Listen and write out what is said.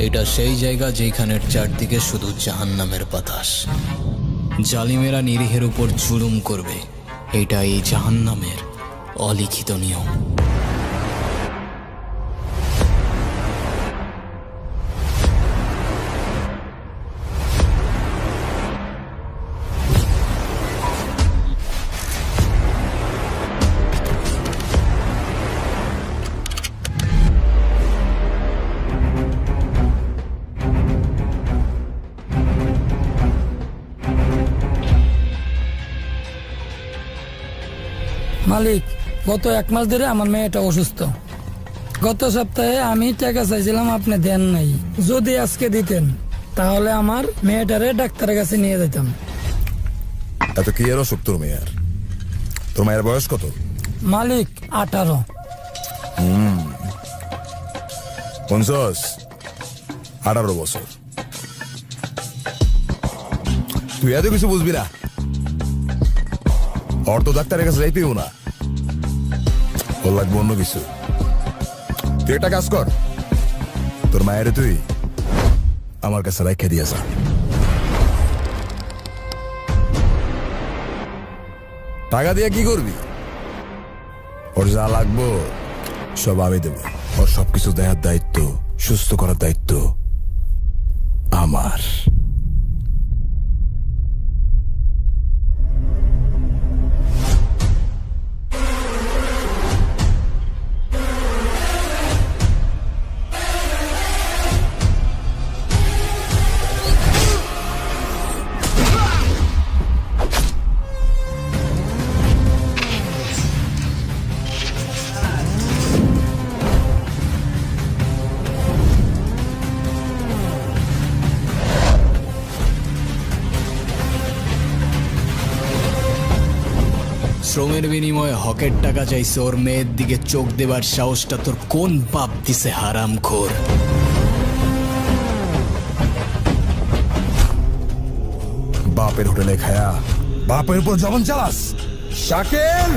এটা সেই জায়গা যেখানের চারদিকে শুধু জাহান্নামের বাতাস। জালিমেরা নিরীহের উপর জুলুম করবে, এটা এই জাহান্নামের অলিখিত নিয়ম। মালিক, গত 1 মাস ধরে আমার মেয়েটা অসুস্থ। গত সপ্তাহে আমি টাকা চাইছিলাম, আপনি দেন নাই। যদি আজকে দিতেন তাহলে আমার মেয়েটারে ডাক্তারের কাছে নিয়ে যেতাম। এত কি এর অসুখ তোর মেয়ের? তোর মায়ের বয়স কত? মালিক 18। 50? 18 বছর। তুই এত কিছু বুঝবি না। ওর তো ডাক্তারের কাছে যাইতেও না, ওর লাগবে অন্য কিছু। তুই একটা কাজ কর, তোর মায়ের তুই আমার কাছে রেখে দিয়ে যা। টাকা দিয়ে কি করবি? ওর যা লাগবো সব আমি দেবো। ওর সবকিছু দেওয়ার দায়িত্ব, সুস্থ করার দায়িত্ব আমার। শ্রমের বিনিময়ে হকের টাকা চাইছে, ওর মেয়ের দিকে চোখ দেবার সাহসটা তোর কোন বাপ দিছে হারামখোর? বাপের হোটেলে খায়া বাপের উপর জবন চালাস শাকিল।